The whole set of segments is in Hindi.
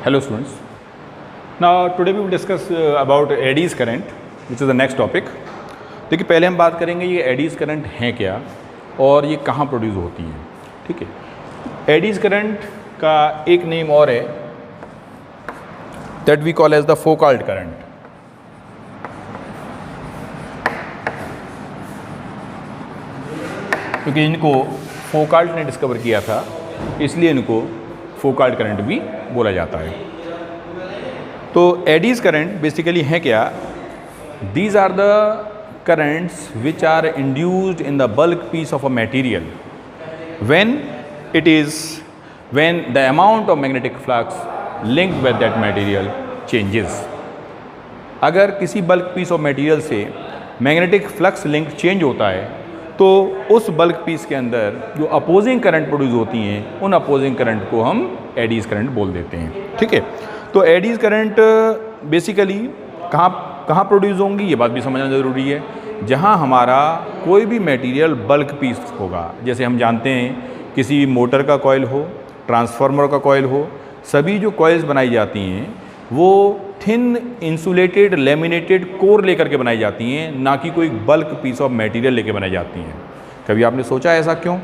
Hello students. Now today we will discuss about eddies current, which is the next topic. देखिए पहले हम बात करेंगे ये एडीज़ करंट हैं क्या और ये कहाँ प्रोड्यूस होती हैं. ठीक है, एडीज़ करंट का एक नेम और है that we call as the Foucault current. क्योंकि इनको फोकाल्ट ने डिस्कवर किया था इसलिए इनको फोकाल्ट करंट भी बोला जाता है. तो एडीज़ करंट बेसिकली हैं क्या? These are the currents which are induced in the bulk piece of a material when the amount of magnetic flux linked with that material changes. अगर किसी बल्क पीस ऑफ मटेरियल से मैग्नेटिक फ्लक्स लिंक चेंज होता है तो उस बल्क पीस के अंदर जो अपोजिंग करंट प्रोड्यूस होती हैं उन अपोजिंग करंट को हम एडीज़ करंट बोल देते हैं. ठीक है, तो एडीज़ करंट बेसिकली कहाँ प्रोड्यूस होंगी ये बात भी समझना ज़रूरी है. जहाँ हमारा कोई भी मटेरियल बल्क पीस होगा, जैसे हम जानते हैं किसी मोटर का कॉइल हो, ट्रांसफार्मर का कॉइल हो, सभी जो कॉइल्स बनाई जाती हैं वो थिन इंसुलेटेड लेमिनेटेड कोर लेकर के बनाई जाती हैं, ना कि कोई बल्क पीस ऑफ मटेरियल लेकर बनाई जाती हैं. कभी आपने सोचा ऐसा क्यों?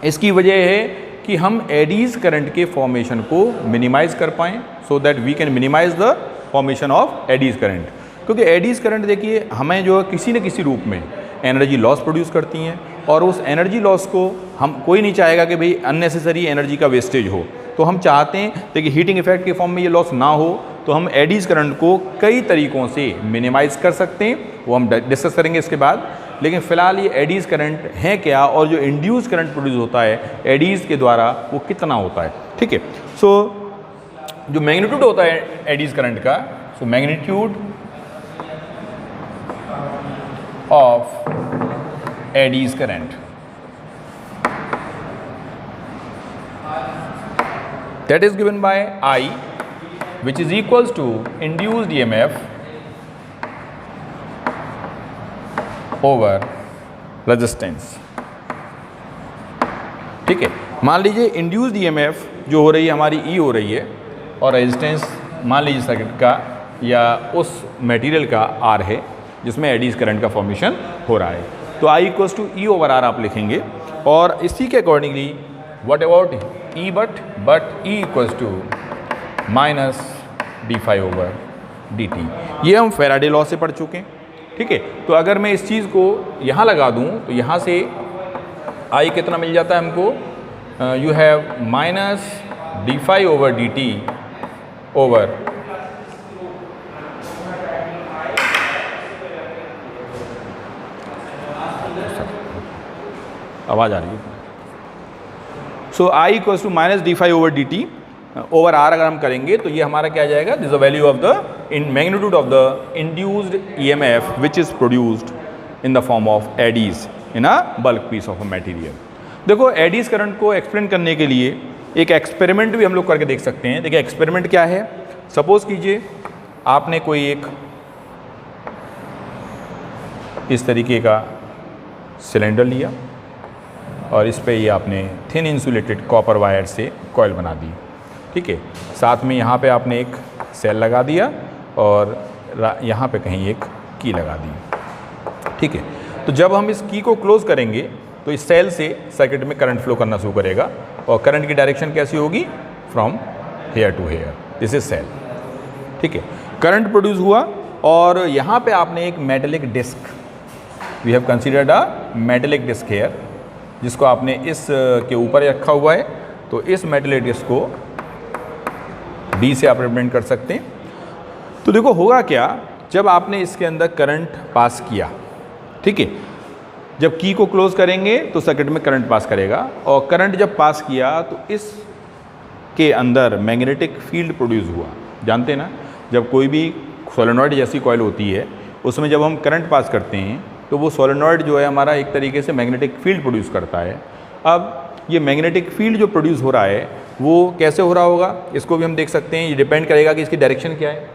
इसकी वजह है कि हम एडीज़ करंट के फॉर्मेशन को मिनिमाइज़ कर पाएँ, so that we can minimize the formation of eddies current. क्योंकि एडीज़ करंट देखिए हमें जो किसी न किसी रूप में एनर्जी लॉस प्रोड्यूस करती हैं और उस एनर्जी लॉस को हम कोई नहीं चाहेगा कि भाई अननेसेसरी एनर्जी का वेस्टेज हो. तो हम चाहते हैं देखिए हीटिंग इफेक्ट के फॉर्म में ये लॉस ना हो, तो हम एडीज़ करंट को कई तरीक़ों से मिनिमाइज़ कर सकते हैं, वो हम डिस्कस करेंगे इसके बाद. लेकिन फ़िलहाल ये एडीज़ करंट है क्या और जो इंड्यूस करंट प्रोड्यूस होता है एडीज़ के द्वारा वो कितना होता है. ठीक है, सो जो मैग्नीट्यूड होता है एडीज़ करंट का, so magnitude of eddies current that is given by I, which is equals to induced EMF over resistance. ठीक है, मान लीजिए इंड्यूस्ड EMF जो हो रही है हमारी E हो रही है और रेजिस्टेंस मान लीजिए सर्किट का या उस मटेरियल का R है जिसमें एडीज़ करंट का फॉर्मेशन हो रहा है. तो I equals to E over R आप लिखेंगे और इसी के accordingly what about E but E equals to minus d∅ over dt. ये हम फैराडे लॉ से पढ़ चुके हैं. ठीक है, तो अगर मैं इस चीज़ को यहाँ लगा दूँ तो यहाँ से I कितना मिल जाता है हमको? You have minus d∅ over dt over आवाज़ आ रही है. So I equals to minus d∅ over dt over r अगर हम करेंगे तो ये हमारा क्या आ जाएगा? This the value of the in magnitude of the induced EMF which is produced in the form of eddies in a bulk piece of a material. देखो एडीज़ करंट को एक्सप्लेन करने के लिए एक एक्सपेरिमेंट भी हम लोग करके देख सकते हैं. देखिए एक्सपेरिमेंट क्या है? सपोज़ कीजिए आपने कोई एक इस तरीके का सिलेंडर लिया और इस पे ये आपने थिन इंसुलेटेड कॉपर वायर से कॉइल बना दी. ठीक है, साथ में यहाँ पे आपने एक सेल लगा दिया और यहाँ पे कहीं एक की लगा दी. ठीक है, तो जब हम इस की को क्लोज़ करेंगे तो इस सेल से सर्किट में करंट फ्लो करना शुरू करेगा और करंट की डायरेक्शन कैसी होगी? From here to here. This is cell. ठीक है, करंट प्रोड्यूस हुआ और यहाँ पे आपने एक metallic disc, we have considered a metallic disc here, जिसको आपने इस के ऊपर रखा हुआ है. तो इस मेटेलिक डिस्क को D से आप रिप्रेजेंट कर सकते हैं. तो देखो होगा क्या जब आपने इसके अंदर करंट पास किया. ठीक है, जब की को क्लोज करेंगे तो सर्किट में करंट पास करेगा और करंट जब पास किया तो इस के अंदर मैग्नेटिक फील्ड प्रोड्यूस हुआ. जानते हैं ना, जब कोई भी सोलेनॉइड जैसी कॉइल होती है उसमें जब हम करंट पास करते हैं तो वो सोलेनॉइड जो है हमारा एक तरीके से मैग्नेटिक फील्ड प्रोड्यूस करता है. अब ये मैग्नेटिक फील्ड जो प्रोड्यूस हो रहा है वो कैसे हो रहा होगा इसको भी हम देख सकते हैं. ये डिपेंड करेगा कि इसकी डायरेक्शन क्या है.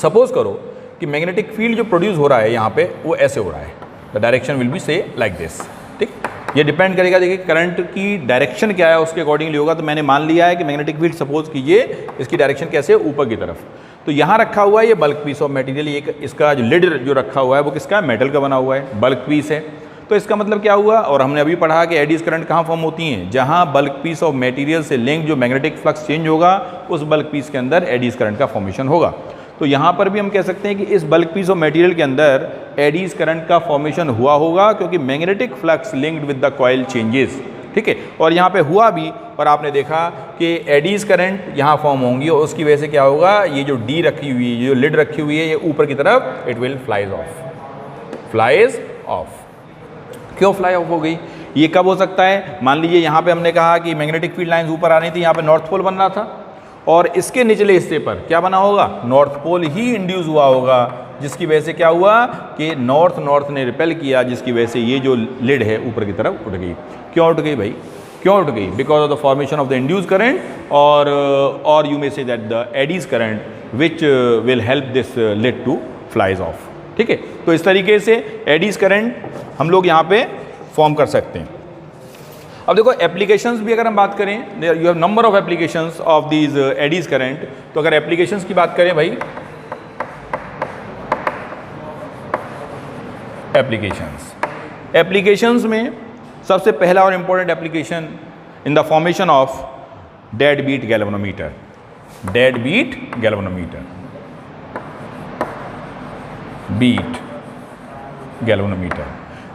सपोज़ करो कि मैग्नेटिक फील्ड जो प्रोड्यूस हो रहा है यहाँ पे वो ऐसे हो रहा है. द डायरेक्शन विल बी से लाइक दिस. ठीक, ये डिपेंड करेगा, देखिए करंट की डायरेक्शन क्या है उसके अकॉर्डिंगली होगा। तो मैंने मान लिया है कि मैग्नेटिक फील्ड सपोज कीजिए इसकी डायरेक्शन कैसे, ऊपर की तरफ। तो यहाँ रखा हुआ है ये बल्क पीस ऑफ मटेरियल, ये इसका जो लिड जो रखा हुआ है वो किसका, मेटल का बना हुआ है, बल्क पीस है। तो इसका मतलब क्या हुआ, और हमने अभी पढ़ा कि एडीज करंट कहाँ फॉर्म होती हैं, जहाँ बल्क पीस ऑफ मटेरियल से लिंक जो मैग्नेटिक फ्लक्स चेंज होगा उस बल्क पीस के अंदर एडीज करंट का फॉर्मेशन होगा। तो यहाँ पर भी हम कह सकते हैं कि इस बल्क पीस ऑफ मटेरियल के अंदर एडीज करंट का फॉर्मेशन हुआ होगा, क्योंकि magnetic flux linked with the coil changes, ठीक है। और यहाँ पे हुआ भी, और आपने देखा कि एडीज करंट यहाँ फॉर्म होंगी और उसकी वजह से क्या होगा, ये जो डी रखी हुई है, जो लिड रखी हुई है, ये ऊपर की तरफ इट विल फ्लाइज ऑफ। क्यों फ्लाई ऑफ हो गई, ये कब हो सकता है, मान लीजिए यहाँ पे हमने कहा कि मैग्नेटिक फील्ड लाइंस ऊपर आ रही थी, यहाँ पे नॉर्थ पोल बन रहा था और इसके निचले हिस्से पर क्या बना होगा, नॉर्थ पोल ही इंड्यूस हुआ होगा, जिसकी वजह से क्या हुआ कि नॉर्थ ने रिपेल किया, जिसकी वजह से ये जो लिड है ऊपर की तरफ उठ गई। क्यों उठ गई भाई, क्यों उठ गई, because of the formation of the induced current, और you may say that the Aedes current which will help this lid to flies off, ठीक है। तो इस तरीके से एडीज करंट हम लोग यहाँ पे फॉर्म कर सकते हैं। अब देखो एप्लीकेशंस भी अगर हम बात करें, you have number of applications of these eddies current. तो अगर एप्लीकेशंस की बात करें भाई, एप्लीकेशंस में सबसे पहला और important application in the formation of dead beat galvanometer,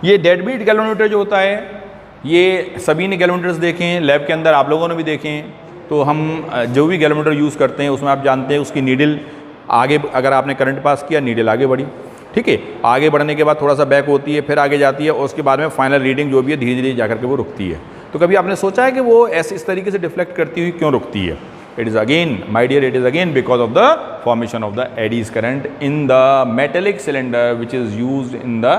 ये डेड बीट गैल्वेनोमीटर जो होता है, ये सभी ने गैल्वेनोमीटर्स देखे हैं लैब के अंदर, आप लोगों ने भी देखे हैं। तो हम जो भी गैल्वेनोमीटर यूज़ करते हैं उसमें आप जानते हैं उसकी नीडल आगे, अगर आपने करंट पास किया नीडल आगे बढ़ी, ठीक है, आगे बढ़ने के बाद थोड़ा सा बैक होती है, फिर आगे जाती है और उसके बाद में फाइनल रीडिंग जो भी है धीरे धीरे जाकर के वो रुकती है। तो कभी आपने सोचा है कि वो ऐसे इस तरीके से डिफ्लेक्ट करती हुई क्यों रुकती है? It is again my dear, it is again because of the formation of the Aedes current in the metallic cylinder which is used in the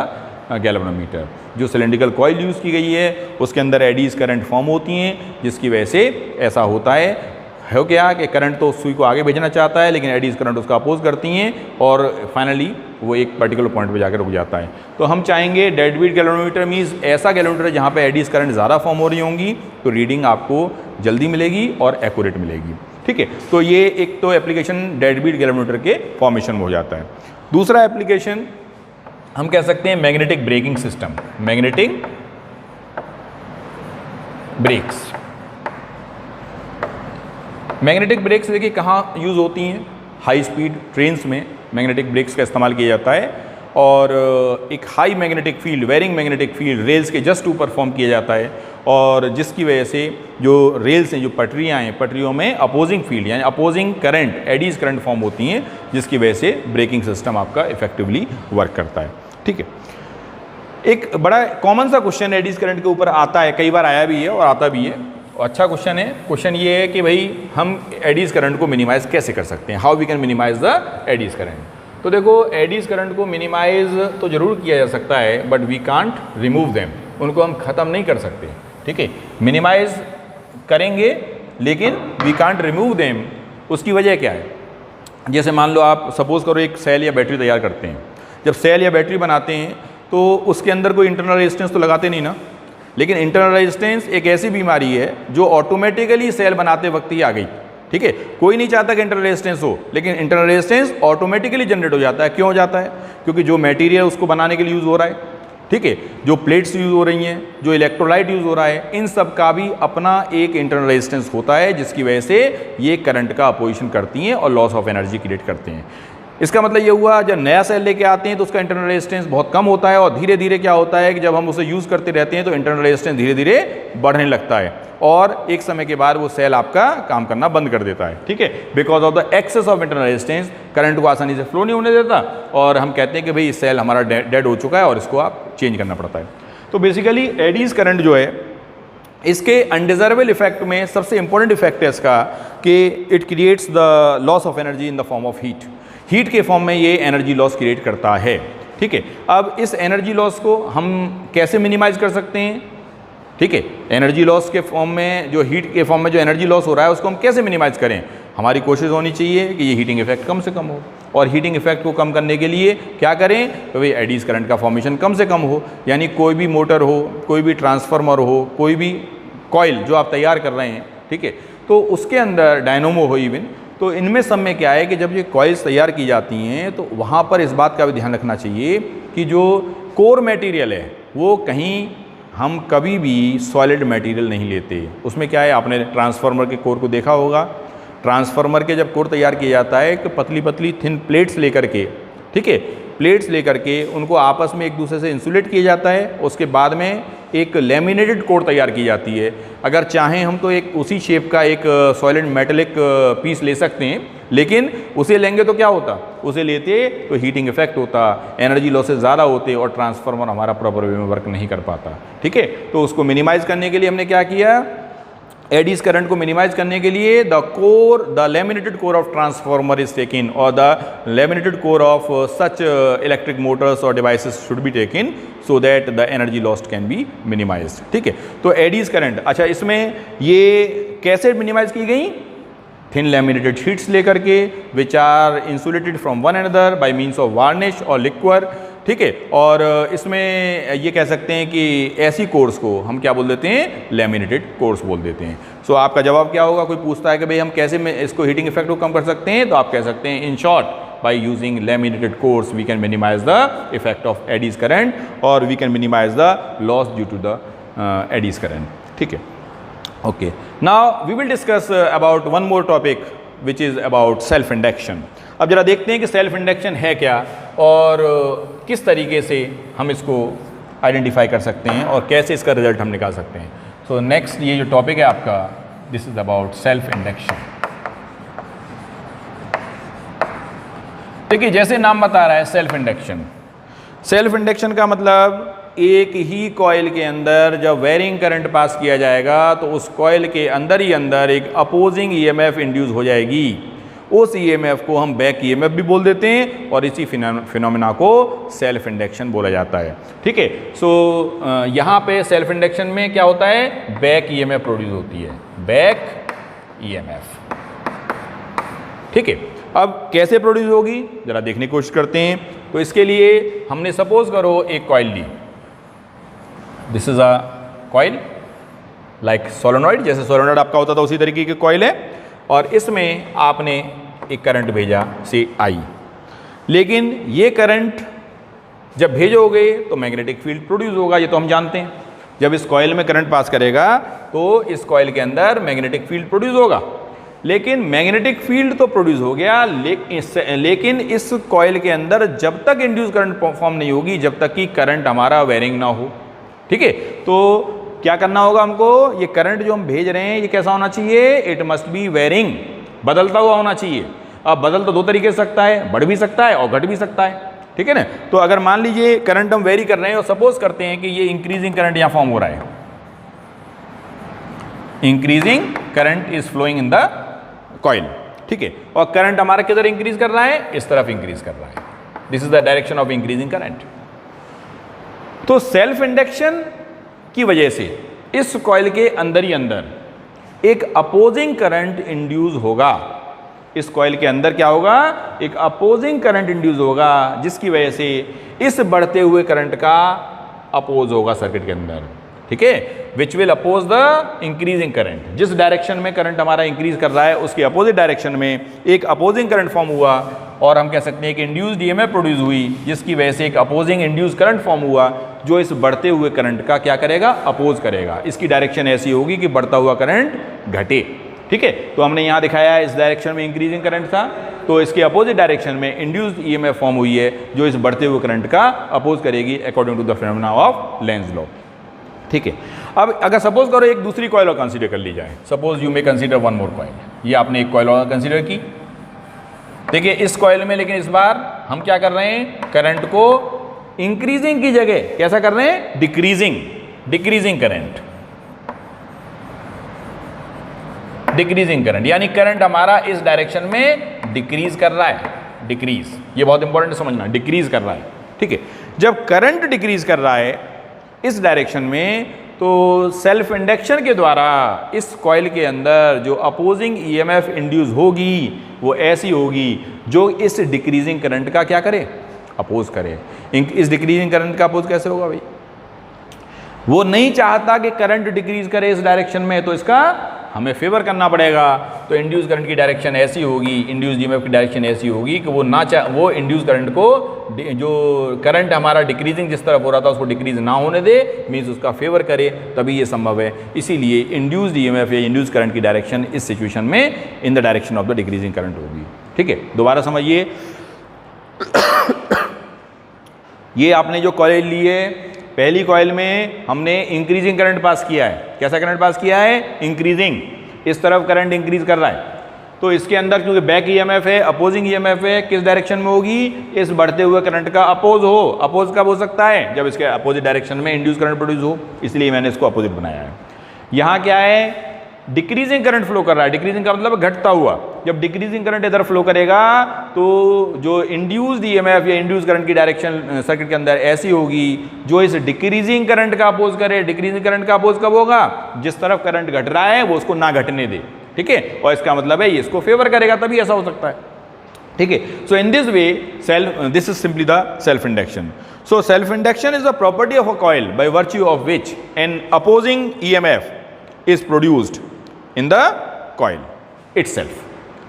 galvanometer. जो सिलेंड्रिकल कॉइल यूज़ की गई है उसके अंदर एडीज करंट फॉर्म होती हैं, जिसकी वजह से ऐसा होता है क्या कि करंट तो सुई को आगे भेजना चाहता है लेकिन एडीज करंट उसका अपोज करती हैं और फाइनली वो एक पर्टिकुलर पॉइंट पे जाकर रुक जाता है। तो हम चाहेंगे डेड बीट गैल्वेनोमीटर मीन्स ऐसा गैल्वेनोमीटर जहाँ पे एडीज करंट ज़्यादा फॉर्म हो रही होंगी, तो रीडिंग आपको जल्दी मिलेगी और एक्यूरेट मिलेगी, ठीक है। तो ये एक तो एप्लीकेशन डेड बीट गैल्वेनोमीटर के फॉर्मेशन में हो जाता है। दूसरा एप्लीकेशन हम कह सकते हैं magnetic braking system, magnetic brakes. Magnetic brakes देखिए कहाँ यूज़ होती हैं, हाई स्पीड ट्रेन्स में मैग्नेटिक ब्रेक्स का इस्तेमाल किया जाता है और एक high magnetic field, varying magnetic field rails के जस्ट ऊपर फॉर्म किया जाता है और जिसकी वजह से जो रेल्स हैं, जो पटरियाँ हैं, पटरियों में अपोजिंग फील्ड यानी opposing current, eddies current form होती हैं, जिसकी वजह से ब्रेकिंग सिस्टम आपका इफेक्टिवली वर्क करता है, ठीक है। एक बड़ा कॉमन सा क्वेश्चन एडीज करंट के ऊपर आता है, कई बार आया भी है और आता भी है, अच्छा क्वेश्चन है। क्वेश्चन ये है कि भाई हम एडीज करंट को मिनिमाइज कैसे कर सकते हैं, how we can minimise the Aedes current. तो देखो एडीज करंट को मिनिमाइज तो ज़रूर किया जा सकता है but we can't remove them, उनको हम ख़त्म नहीं कर सकते, ठीक है। मिनिमाइज करेंगे लेकिन वी कांट रिमूव देम। उसकी वजह क्या है, जैसे मान लो आप सपोज़ करो एक सेल या बैटरी तैयार करते हैं, जब सेल या बैटरी बनाते हैं तो उसके अंदर कोई इंटरनल रेजिस्टेंस तो लगाते नहीं ना, लेकिन इंटरनल रेजिस्टेंस एक ऐसी बीमारी है जो ऑटोमेटिकली सेल बनाते वक्त ही आ गई, ठीक है। कोई नहीं चाहता कि इंटरनल रेजिस्टेंस हो, लेकिन इंटरनल रेजिस्टेंस ऑटोमेटिकली जनरेट हो जाता है। क्यों हो जाता है? क्योंकि जो मटेरियल उसको बनाने के लिए यूज़ हो रहा है, ठीक है, जो प्लेट्स यूज़ हो रही हैं, जो इलेक्ट्रोलाइट यूज़ हो रहा है, इन सब का भी अपना एक इंटरनल रेजिस्टेंस होता है, जिसकी वजह से ये करंट का अपोजिशन करती हैं और लॉस ऑफ एनर्जी क्रिएट करते हैं। इसका मतलब ये हुआ जब नया सेल लेके आते हैं तो उसका इंटरनल रेजिस्टेंस बहुत कम होता है और धीरे धीरे क्या होता है कि जब हम उसे यूज़ करते रहते हैं तो इंटरनल रेजिस्टेंस धीरे धीरे बढ़ने लगता है और एक समय के बाद वो सेल आपका काम करना बंद कर देता है, ठीक है। Because of the excess of internal resistance current को आसानी से फ्लो नहीं होने देता और हम कहते हैं कि भाई सेल हमारा डेड हो चुका है और इसको आप चेंज करना पड़ता है। तो बेसिकली एडीज करंट जो है इसके अनडिजर्वेबल इफेक्ट में सबसे इंपॉर्टेंट इफेक्ट है इसका कि it creates the loss of energy in the form of heat के फॉर्म में ये एनर्जी लॉस क्रिएट करता है, ठीक है। अब इस एनर्जी लॉस को हम कैसे मिनिमाइज कर सकते हैं, ठीक है। एनर्जी लॉस के फॉर्म में जो हीट के फॉर्म में जो एनर्जी लॉस हो रहा है उसको हम कैसे मिनिमाइज करें, हमारी कोशिश होनी चाहिए कि ये हीटिंग इफेक्ट कम से कम हो और हीटिंग इफेक्ट को कम करने के लिए क्या करें तो भाई एडीज करंट का फॉर्मेशन कम से कम हो, यानी कोई भी मोटर हो, कोई भी ट्रांसफार्मर हो, कोई भी कॉइल जो आप तैयार कर रहे हैं, ठीक है, तो उसके अंदर डायनोमो हो इवन, तो इनमें सब में क्या है कि जब ये कॉइल्स तैयार की जाती हैं तो वहाँ पर इस बात का भी ध्यान रखना चाहिए कि जो कोर मटेरियल है वो कहीं हम कभी भी सॉलिड मटेरियल नहीं लेते। उसमें क्या है, आपने ट्रांसफार्मर के कोर को देखा होगा, ट्रांसफार्मर के जब कोर तैयार किया जाता है तो पतली पतली थिन प्लेट्स लेकर के, ठीक है, प्लेट्स लेकर के उनको आपस में एक दूसरे से इंसुलेट किया जाता है, उसके बाद में एक लेमिनेटेड कोर तैयार की जाती है। अगर चाहें हम तो एक उसी शेप का एक सॉलिड मेटेलिक पीस ले सकते हैं, लेकिन उसे लेंगे तो क्या होता, उसे लेते तो हीटिंग इफेक्ट होता, एनर्जी लॉसेस ज़्यादा होते और ट्रांसफार्मर हमारा प्रॉपर वे में वर्क नहीं कर पाता, ठीक है। तो उसको मिनिमाइज़ करने के लिए हमने क्या किया, एडीज करंट को मिनिमाइज करने के लिए the laminated core of transformer is taken और the laminated core of such electric motors और devices should be taken so that the energy lost can be minimised, ठीक है। तो एडीज करंट, अच्छा इसमें ये कैसे मिनिमाइज की गई, थिन लैमिनेटेड शीट्स लेकर के which are insulated from one another by means of varnish और लिक्वर, ठीक है। और इसमें ये कह सकते हैं कि ऐसी कोर्स को हम क्या बोल देते हैं, लैमिनेटेड कोर्स बोल देते हैं। सो आपका जवाब क्या होगा, कोई पूछता है कि भाई हम कैसे में इसको हीटिंग इफेक्ट को कम कर सकते हैं, तो आप कह सकते हैं in short by using laminated cores we can minimise the effect of eddy current और we can minimise the loss due to the Aedes current, ठीक है। Okay, now we will discuss about one more topic which is about self induction. अब जरा देखते हैं कि सेल्फ इंडक्शन है क्या और किस तरीके से हम इसको आइडेंटिफाई कर सकते हैं और कैसे इसका रिजल्ट हम निकाल सकते हैं। सो नेक्स्ट ये जो टॉपिक है आपका, this is about self induction. देखिए जैसे नाम बता रहा है सेल्फ इंडक्शन, सेल्फ इंडक्शन का मतलब एक ही कॉइल के अंदर जब वेरिंग करंट पास किया जाएगा तो उस कॉइल के अंदर ही अंदर एक अपोजिंग ईएमएफ इंड्यूस हो जाएगी। उस ईएमएफ को हम बैक ईएमएफ भी बोल देते हैं और इसी फिनोमेना को सेल्फ इंडक्शन बोला जाता है, ठीक है। सो यहाँ पे सेल्फ इंडक्शन में क्या होता है, बैक ईएमएफ प्रोड्यूस होती है, बैक ईएमएफ, ठीक है। अब कैसे प्रोड्यूस होगी जरा देखने की कोशिश करते हैं। तो इसके लिए हमने सपोज करो एक कॉइल ली, this is a coil like solenoid, जैसे सोलेनॉइड आपका होता था उसी तरीके की कॉइल है और इसमें आपने एक करंट भेजा से आई, लेकिन ये करंट जब भेजोगे तो मैग्नेटिक फील्ड प्रोड्यूस होगा, ये तो हम जानते हैं। जब इस कॉइल में करंट पास करेगा तो इस कॉइल के अंदर मैग्नेटिक फील्ड प्रोड्यूस होगा, लेकिन मैग्नेटिक फील्ड तो प्रोड्यूस हो गया, लेकिन इस कॉइल के अंदर जब तक इंड्यूस करंट फॉर्म नहीं होगी जब तक कि करंट हमारा वेरिंग ना हो, ठीक है। तो क्या करना होगा हमको, ये करंट जो हम भेज रहे हैं ये कैसा होना चाहिए, इट मस्ट बी वेरिंग, बदलता हुआ होना चाहिए। अब बदल तो दो तरीके से सकता है, बढ़ भी सकता है और घट भी सकता है, ठीक है ना। तो अगर मान लीजिए करंट हम वेरी कर रहे हैं और सपोज करते हैं कि ये इंक्रीजिंग करंट यहां फॉर्म हो रहा है, increasing current is flowing in the coil, ठीक है, और करंट हमारा किधर इंक्रीज कर रहा है, इस तरफ इंक्रीज कर रहा है, this is the direction of increasing current. तो सेल्फ इंडक्शन की वजह से इस कॉइल के अंदर ही अंदर एक अपोजिंग करंट इंड्यूस होगा, इस कॉइल के अंदर क्या होगा, एक अपोजिंग करंट इंड्यूस होगा, जिसकी वजह से इस बढ़ते हुए करंट का अपोज होगा सर्किट के अंदर, ठीक है, which will oppose the increasing current. जिस डायरेक्शन में करंट हमारा इंक्रीज कर रहा है उसके अपोजिट डायरेक्शन में एक अपोजिंग करंट फॉर्म हुआ और हम कह सकते हैं कि इंड्यूस्ड ईएमएफ प्रोड्यूस हुई, जिसकी वजह से एक अपोजिंग इंड्यूस करंट फॉर्म हुआ जो इस बढ़ते हुए करंट का क्या करेगा, अपोज करेगा। इसकी डायरेक्शन ऐसी होगी कि बढ़ता हुआ करंट घटे, ठीक है। तो हमने यहाँ दिखाया है इस डायरेक्शन में इंक्रीजिंग करंट था, तो इसके अपोजिट डायरेक्शन में इंड्यूस्ड ईएमएफ फॉर्म हुई है जो इस बढ़ते हुए करंट का अपोज करेगी according to the phenomena of Lenz law, ठीक है। अब अगर सपोज करो एक दूसरी कॉइल और कंसीडर कर ली जाए, suppose you may consider one more coil, ये आपने एक कॉइल और कंसीडर की, देखिए इस कॉइल में, लेकिन इस बार हम क्या कर रहे हैं, करंट को इंक्रीजिंग की जगह कैसा कर रहे हैं, डिक्रीजिंग करंट, डिक्रीजिंग करंट, यानी करंट हमारा इस डायरेक्शन में डिक्रीज कर रहा है, डिक्रीज, ये बहुत इंपॉर्टेंट समझना, डिक्रीज कर रहा है, ठीक है। जब करंट डिक्रीज कर रहा है इस डायरेक्शन में तो सेल्फ इंडक्शन के द्वारा इस कॉइल के अंदर जो अपोजिंग ईएमएफ इंड्यूस होगी वो ऐसी होगी जो इस डिक्रीजिंग करंट का क्या करे, अपोज करे। इस डिक्रीजिंग करंट का अपोज कैसे होगा भाई, वो नहीं चाहता कि करंट डिक्रीज करे इस डायरेक्शन में, तो इसका हमें फेवर करना पड़ेगा। तो इंड्यूस करंट की डायरेक्शन ऐसी होगी, इंड्यूस ईएमएफ की डायरेक्शन ऐसी होगी कि वो इंड्यूस करंट को, जो करंट हमारा डिक्रीजिंग जिस तरफ हो रहा था उसको डिक्रीज ना होने दे, मीन्स उसका फेवर करे, तभी ये संभव है। इसीलिए इंड्यूस्ड ईएमएफ या इंड्यूस करंट की डायरेक्शन इस सिचुएशन में in the direction of the decreasing current होगी। ठीक है, दोबारा समझिए। ये आपने जो कॉइल ली है, पहली कॉइल में हमने इंक्रीजिंग करंट पास किया है। कैसा करंट पास किया है, इंक्रीजिंग, इस तरफ करंट इंक्रीज कर रहा है। तो इसके अंदर क्योंकि बैक ईएमएफ है, अपोजिंग ईएमएफ है, किस डायरेक्शन में होगी, इस बढ़ते हुए करंट का अपोज हो। अपोज कब हो सकता है, जब इसके अपोजिट डायरेक्शन में इंड्यूस करंट प्रोड्यूस हो, इसलिए मैंने इसको अपोजिट बनाया है। यहाँ क्या है, डिक्रीजिंग करंट फ्लो कर रहा है। डिक्रीजिंग का मतलब घटता हुआ। जब डिक्रीजिंग करंट इधर फ्लो करेगा तो जो इंड्यूस्ड ईएमएफ या इंड्यूस करंट की डायरेक्शन सर्किट के अंदर ऐसी होगी जो इस डिक्रीजिंग करंट का अपोज करे। डिक्रीजिंग करंट का अपोज कब होगा, जिस तरफ करंट घट रहा है वो उसको ना घटने दे। ठीक है, और इसका मतलब है ये इसको फेवर करेगा, तभी ऐसा हो सकता है। ठीक है, so in this way this is simply the self induction. So self induction is the property of a coil by virtue of which an opposing EMF is produced in the coil itself.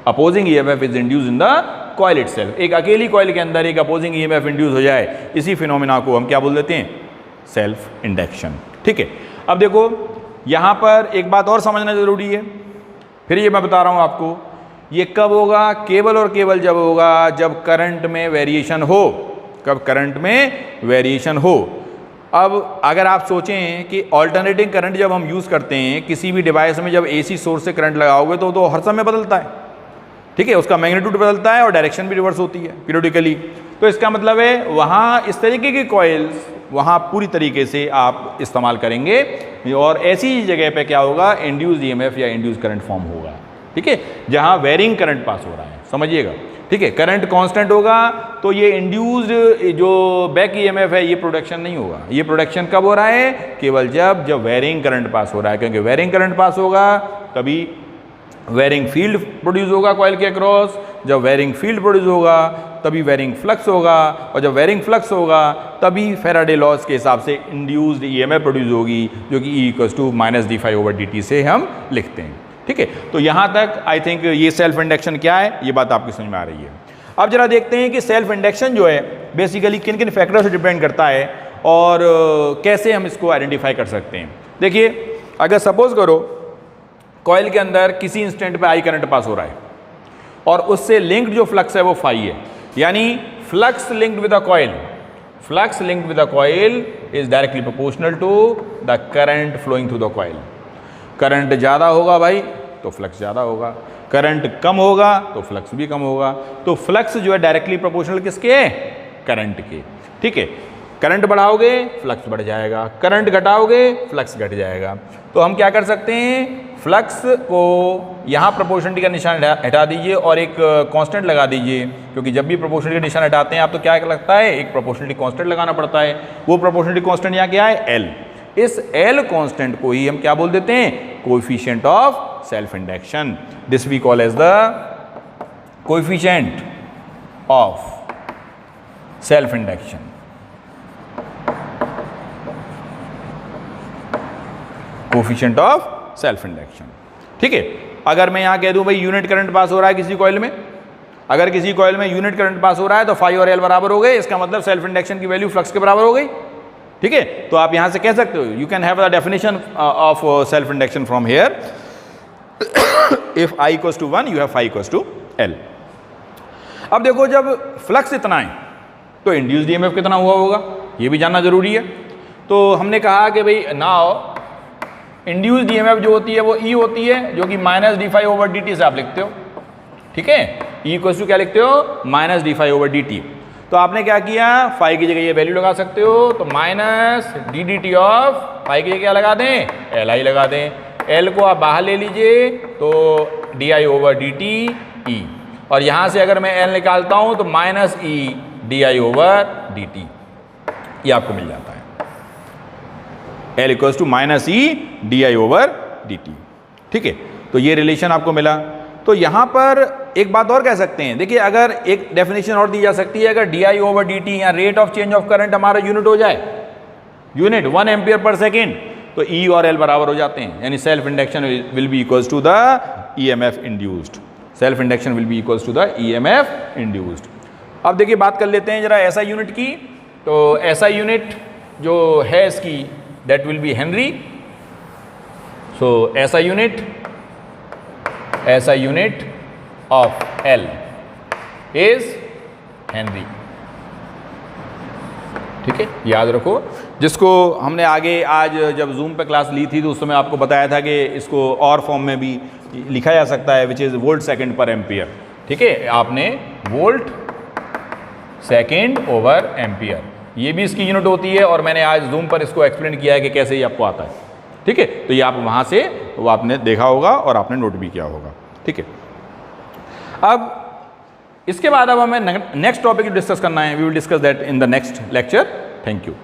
Opposing EMF is induced in the coil itself. एक अकेली कॉइल के अंदर एक अपोजिंग EMF इंड्यूस हो जाए, इसी फिनोमिना को हम क्या बोल देते हैं, सेल्फ इंडक्शन। ठीक है, अब देखो यहाँ पर एक बात और समझना जरूरी है, फिर ये मैं बता रहा हूँ आपको, ये कब होगा, केवल और केवल जब होगा जब करंट में वेरिएशन हो। कब, करंट में वेरिएशन हो। अब अगर आप सोचें कि ऑल्टरनेटिंग करंट जब हम यूज़ करते हैं किसी भी डिवाइस में, जब एसी सोर्स से करंट लगाओगे तो हर समय बदलता है। ठीक है, उसका मैग्नीट्यूड बदलता है और डायरेक्शन भी रिवर्स होती है पीरियोडिकली। तो इसका मतलब है वहाँ इस तरीके की कॉइल्स वहाँ पूरी तरीके से आप इस्तेमाल करेंगे, और ऐसी जगह पे क्या होगा, इंड्यूस्ड ईएमएफ या इंड्यूस्ड करंट फॉर्म होगा। ठीक है, जहाँ वेरिंग करंट पास हो रहा है, समझिएगा। ठीक है, करंट कांस्टेंट होगा तो ये इंड्यूस्ड जो बैक ईएमएफ है ये प्रोडक्शन नहीं होगा। ये प्रोडक्शन कब हो रहा है, केवल जब वेरिंग करंट पास हो रहा है, क्योंकि वेरिंग करंट पास होगा तभी वेरिंग फील्ड प्रोड्यूस होगा कॉइल के अक्रॉस। जब वेरिंग फील्ड प्रोड्यूस होगा तभी वेरिंग फ्लक्स होगा, और जब वेरिंग फ्लक्स होगा तभी फैराडे लॉज के हिसाब से इंड्यूस्ड ईएमएफ प्रोड्यूस होगी, जो कि E -dφ/dt से हम लिखते हैं। ठीक है, तो यहाँ तक आई थिंक ये सेल्फ इंडक्शन क्या है ये बात आपकी समझ में आ रही है। अब जरा देखते हैं कि सेल्फ इंडक्शन जो है बेसिकली किन किन फैक्टर्स से डिपेंड करता है और कैसे हम इसको आइडेंटिफाई कर सकते हैं। देखिए, अगर सपोज करो कॉइल के अंदर किसी इंस्टेंट पे आई करंट पास हो रहा है और उससे लिंक्ड जो फ्लक्स है वो फाई है, यानी flux linked with a coil, flux linked with a coil is directly proportional to the current flowing through the coil. Current ज़्यादा होगा भाई तो फ्लक्स ज़्यादा होगा, करंट कम होगा तो फ्लक्स भी कम होगा। तो फ्लक्स जो है डायरेक्टली प्रोपोर्शनल किसके है, करंट के। ठीक है, करंट बढ़ाओगे फ्लक्स बढ़ जाएगा, करंट घटाओगे फ्लक्स घट जाएगा। तो हम क्या कर सकते हैं, फ्लक्स को यहाँ प्रोपोर्शनलिटी का निशान हटा दीजिए और एक कांस्टेंट लगा दीजिए, क्योंकि जब भी प्रोपोर्शनलिटी का निशान हटाते हैं आप तो क्या लगता है, एक प्रोपोर्शनलिटी कांस्टेंट लगाना पड़ता है। वो प्रोपोर्शनलिटी कांस्टेंट यहाँ क्या है, एल। इस एल कांस्टेंट को ही हम क्या बोल देते हैं, coefficient of self induction. This we call as the coefficient of self induction. Coefficient of self induction. ठीक है, अगर मैं यहां कह दूं भाई यूनिट करंट पास हो रहा है किसी कॉइल में, अगर किसी कॉइल में यूनिट करंट पास हो रहा है तो फाई और एल बराबर हो गए, इसका मतलब सेल्फ इंडक्शन की वैल्यू फ्लक्स के बराबर हो गई। ठीक है, तो आप यहां से कह सकते हो, you can have the definition of self induction from here, if I = 1 you have phi = L। अब देखो, जब फ्लक्स इतना है तो इंड्यूस्ड ईएमएफ कितना हुआ होगा ये भी जानना जरूरी है। तो हमने कहा कि भाई नाउ इंड्यूस्ड ईएमएफ जो होती है वो E होती है, जो कि -dφ/dt से आप लिखते हो। ठीक है, E = क्या लिखते हो, -dφ/dt। तो आपने क्या किया, फाई की जगह ये वैल्यू लगा सकते हो, तो -ddt ऑफ फाई की जगह क्या लगा दें, Li लगा दें। L को आप बाहर ले लीजिए तो di/dt E, और यहाँ से अगर मैं L निकालता हूँ तो -e di/dt, ये आपको मिल जाता है। L = -e di/dt। ठीक है, तो ये रिलेशन आपको मिला। तो यहाँ पर एक बात और कह सकते हैं, देखिए अगर एक डेफिनेशन और दी जा सकती है, अगर di/dt या rate of change of current हमारा यूनिट हो जाए, यूनिट 1 एम्पियर पर सेकेंड, तो E और L बराबर हो जाते हैं, यानी self induction will be equals to the EMF induced, self induction will be equals to the EMF induced. अब देखिए बात कर लेते हैं जरा SI यूनिट की। तो SI यूनिट जो है इसकी that will be Henry. So SI unit of L is Henry. ठीक है, याद रखो। जिसको हमने आगे आज जब जूम पे क्लास ली थी तो उस समय आपको बताया था कि इसको और फॉर्म में भी लिखा जा सकता है, विच इज़ वोल्ट सेकंड पर एम्पियर। ठीक है, आपने वोल्ट सेकंड ओवर एम्पियर, ये भी इसकी यूनिट होती है, और मैंने आज जूम पर इसको एक्सप्लेन किया है कि कैसे ये आपको आता है। ठीक है, तो ये आप वहाँ से वो आपने देखा होगा और आपने नोट भी किया होगा। ठीक है, अब इसके बाद अब हमें नेक्स्ट टॉपिक डिस्कस करना है। We will discuss that in the next lecture. Thank you.